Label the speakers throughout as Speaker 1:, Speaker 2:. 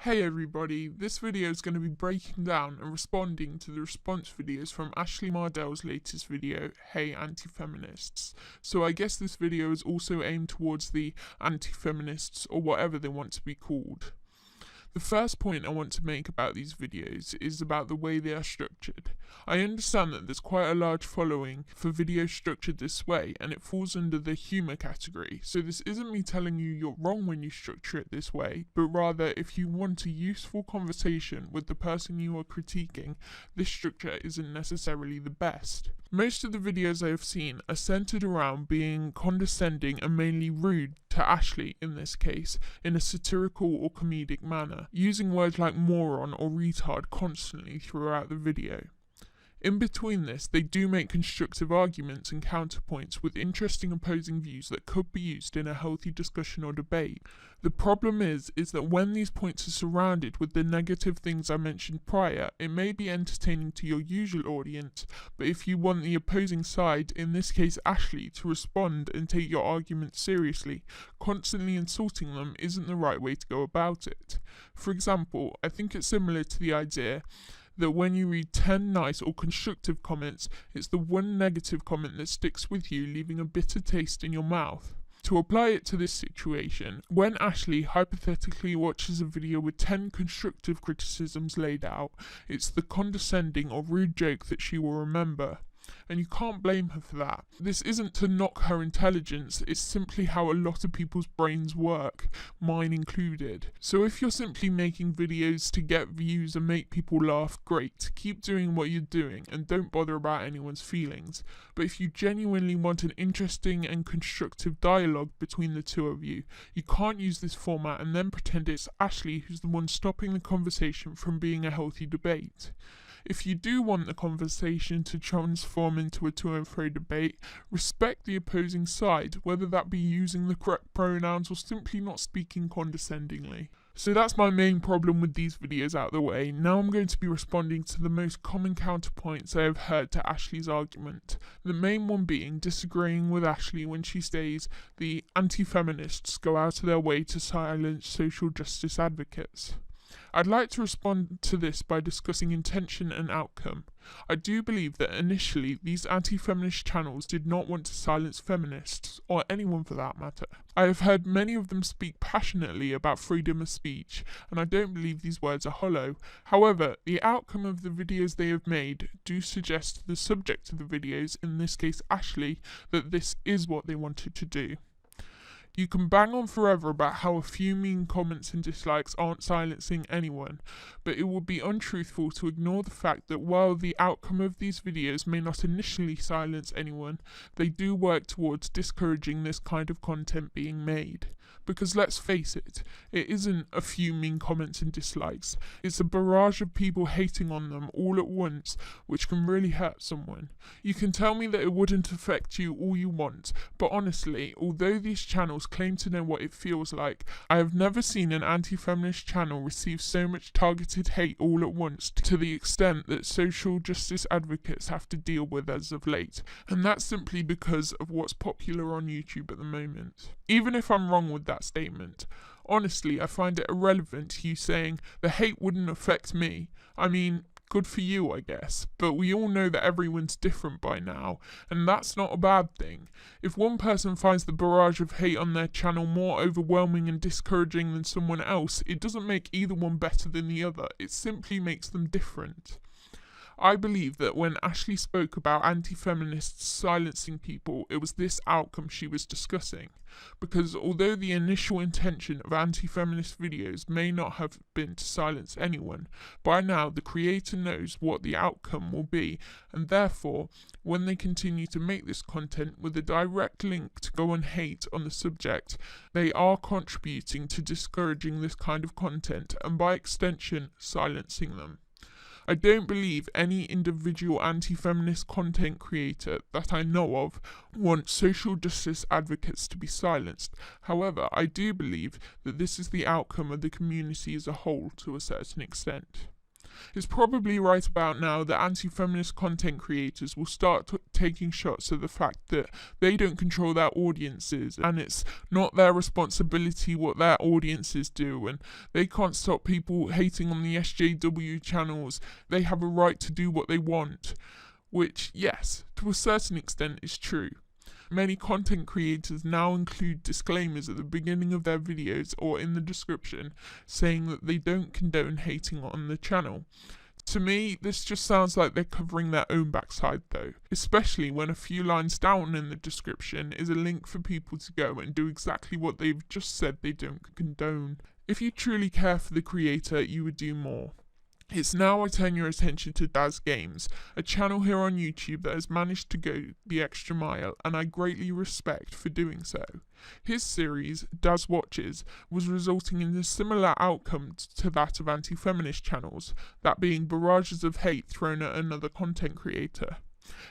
Speaker 1: Hey everybody, this video is going to be breaking down and responding to the response videos from Ashley Mardell's latest video, Hey Anti-Feminists. So I guess this video is also aimed towards the anti-feminists or whatever they want to be called. The first point I want to make about these videos is about the way they are structured. I understand that there's quite a large following for videos structured this way, and it falls under the humour category. So this isn't me telling you you're wrong when you structure it this way, but rather if you want a useful conversation with the person you are critiquing, this structure isn't necessarily the best. Most of the videos I have seen are centered around being condescending and mainly rude to Ashley in this case, in a satirical or comedic manner, using words like moron or retard constantly throughout the video. In between this, they do make constructive arguments and counterpoints with interesting opposing views that could be used in a healthy discussion or debate. The problem is that when these points are surrounded with the negative things I mentioned prior, it may be entertaining to your usual audience, but if you want the opposing side, in this case Ashley, to respond and take your arguments seriously, constantly insulting them isn't the right way to go about it. For example, I think it's similar to the idea that when you read 10 nice or constructive comments, it's the one negative comment that sticks with you, leaving a bitter taste in your mouth. To apply it to this situation, when Ashley hypothetically watches a video with 10 constructive criticisms laid out, it's the condescending or rude joke that she will remember. And you can't blame her for that. This isn't to knock her intelligence, it's simply how a lot of people's brains work, mine included. So if you're simply making videos to get views and make people laugh, great, keep doing what you're doing and don't bother about anyone's feelings. But if you genuinely want an interesting and constructive dialogue between the two of you, you can't use this format and then pretend it's Ashley who's the one stopping the conversation from being a healthy debate. If you do want the conversation to transform into a to and fro debate, respect the opposing side, whether that be using the correct pronouns or simply not speaking condescendingly. So that's my main problem with these videos out of the way. Now I'm going to be responding to the most common counterpoints I have heard to Ashley's argument. The main one being disagreeing with Ashley when she says the anti-feminists go out of their way to silence social justice advocates. I'd like to respond to this by discussing intention and outcome. I do believe that initially these anti-feminist channels did not want to silence feminists, or anyone for that matter. I have heard many of them speak passionately about freedom of speech, and I don't believe these words are hollow. However, the outcome of the videos they have made do suggest to the subject of the videos, in this case Ashley, that this is what they wanted to do. You can bang on forever about how a few mean comments and dislikes aren't silencing anyone, but it would be untruthful to ignore the fact that while the outcome of these videos may not initially silence anyone, they do work towards discouraging this kind of content being made. Because let's face it isn't a few mean comments and dislikes, it's a barrage of people hating on them all at once, which can really hurt someone. You can tell me that it wouldn't affect you all you want, but honestly, although these channels claim to know what it feels like, I have never seen an anti-feminist channel receive so much targeted hate all at once to the extent that social justice advocates have to deal with as of late, and that's simply because of what's popular on YouTube at the moment. Even if I'm wrong with that statement, honestly I find it irrelevant to you saying the hate wouldn't affect me. I mean, good for you I guess, but we all know that everyone's different by now, and that's not a bad thing. If one person finds the barrage of hate on their channel more overwhelming and discouraging than someone else, it doesn't make either one better than the other, it simply makes them different. I believe that when Ashley spoke about anti-feminists silencing people, it was this outcome she was discussing. Because although the initial intention of anti-feminist videos may not have been to silence anyone, by now the creator knows what the outcome will be, and therefore, when they continue to make this content with a direct link to go on hate on the subject, they are contributing to discouraging this kind of content, and by extension, silencing them. I don't believe any individual anti-feminist content creator that I know of wants social justice advocates to be silenced. However, I do believe that this is the outcome of the community as a whole to a certain extent. It's probably right about now that anti-feminist content creators will start taking shots at the fact that they don't control their audiences and it's not their responsibility what their audiences do, and they can't stop people hating on the SJW channels. They have a right to do what they want, which, yes, to a certain extent is true. Many content creators now include disclaimers at the beginning of their videos or in the description saying that they don't condone hating on the channel. To me, this just sounds like they're covering their own backside though, especially when a few lines down in the description is a link for people to go and do exactly what they've just said they don't condone. If you truly care for the creator, you would do more. It's now I turn your attention to Daz Games, a channel here on YouTube that has managed to go the extra mile, and I greatly respect for doing so. His series, Daz Watches, was resulting in a similar outcome to that of anti-feminist channels, that being barrages of hate thrown at another content creator.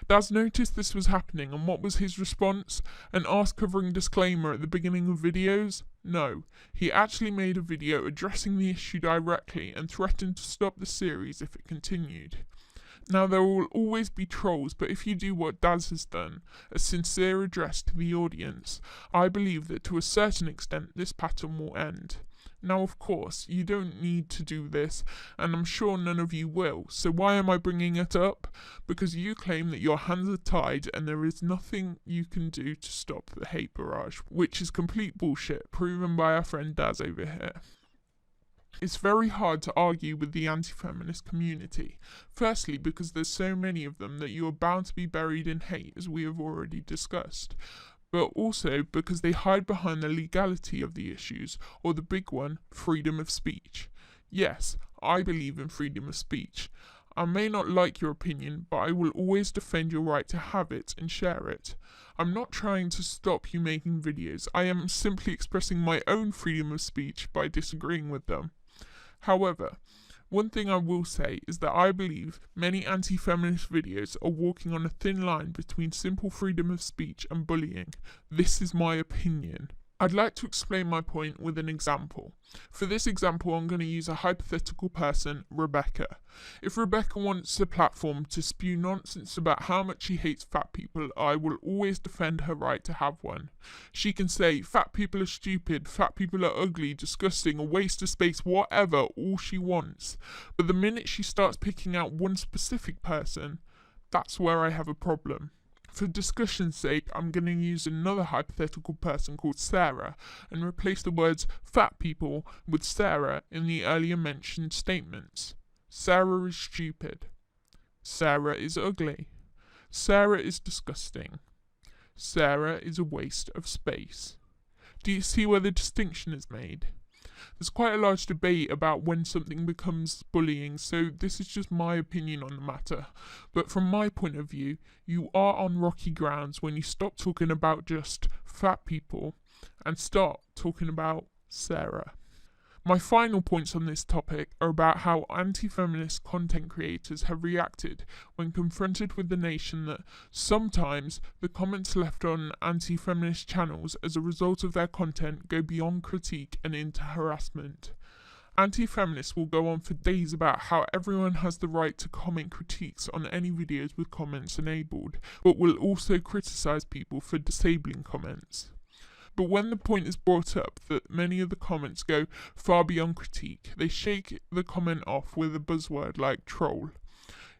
Speaker 1: Daz noticed this was happening, and what was his response? An arse-covering disclaimer at the beginning of videos? No, he actually made a video addressing the issue directly and threatened to stop the series if it continued. Now, there will always be trolls, but if you do what Daz has done, a sincere address to the audience, I believe that to a certain extent this pattern will end. Now, of course, you don't need to do this, and I'm sure none of you will, so why am I bringing it up? Because you claim that your hands are tied and there is nothing you can do to stop the hate barrage, which is complete bullshit, proven by our friend Daz over here. It's very hard to argue with the anti-feminist community, firstly because there's so many of them that you are bound to be buried in hate, as we have already discussed, but also because they hide behind the legality of the issues, or the big one, freedom of speech. Yes, I believe in freedom of speech. I may not like your opinion, but I will always defend your right to have it and share it. I'm not trying to stop you making videos, I am simply expressing my own freedom of speech by disagreeing with them. However, one thing I will say is that I believe many anti-feminist videos are walking on a thin line between simple freedom of speech and bullying. This is my opinion. I'd like to explain my point with an example. For this example, I'm going to use a hypothetical person, Rebecca. If Rebecca wants a platform to spew nonsense about how much she hates fat people, I will always defend her right to have one. She can say, fat people are stupid, fat people are ugly, disgusting, a waste of space, whatever, all she wants. But the minute she starts picking out one specific person, that's where I have a problem. For discussion's sake, I'm going to use another hypothetical person called Sarah and replace the words fat people with Sarah in the earlier mentioned statements. Sarah is stupid. Sarah is ugly. Sarah is disgusting. Sarah is a waste of space. Do you see where the distinction is made? There's quite a large debate about when something becomes bullying, so this is just my opinion on the matter. But from my point of view, you are on rocky grounds when you stop talking about just fat people and start talking about Sarah. My final points on this topic are about how anti-feminist content creators have reacted when confronted with the nation that sometimes the comments left on anti-feminist channels as a result of their content go beyond critique and into harassment. Anti-feminists will go on for days about how everyone has the right to comment critiques on any videos with comments enabled, but will also criticize people for disabling comments. But when the point is brought up that many of the comments go far beyond critique, they shake the comment off with a buzzword like troll.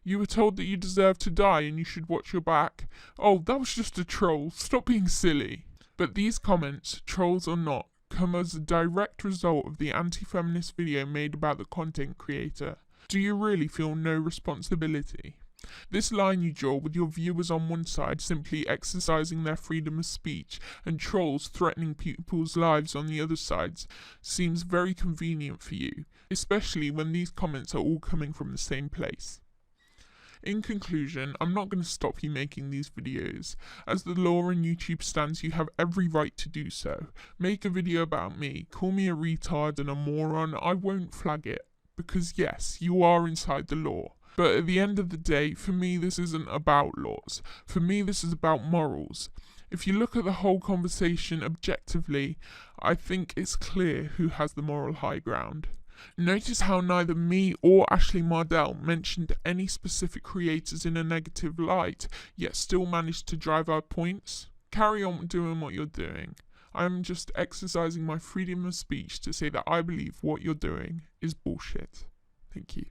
Speaker 1: You were told that you deserve to die and you should watch your back. Oh, that was just a troll, stop being silly. But these comments, trolls or not, come as a direct result of the anti-feminist video made about the content creator. Do you really feel no responsibility? This line you draw with your viewers on one side simply exercising their freedom of speech and trolls threatening people's lives on the other sides seems very convenient for you, especially when these comments are all coming from the same place. In conclusion, I'm not going to stop you making these videos. As the law and YouTube stands, you have every right to do so. Make a video about me, call me a retard and a moron, I won't flag it. Because yes, you are inside the law. But at the end of the day, for me this isn't about laws. For me this is about morals. If you look at the whole conversation objectively, I think it's clear who has the moral high ground. Notice how neither me or Ashley Mardell mentioned any specific creators in a negative light, yet still managed to drive our points? Carry on doing what you're doing. I'm just exercising my freedom of speech to say that I believe what you're doing is bullshit. Thank you.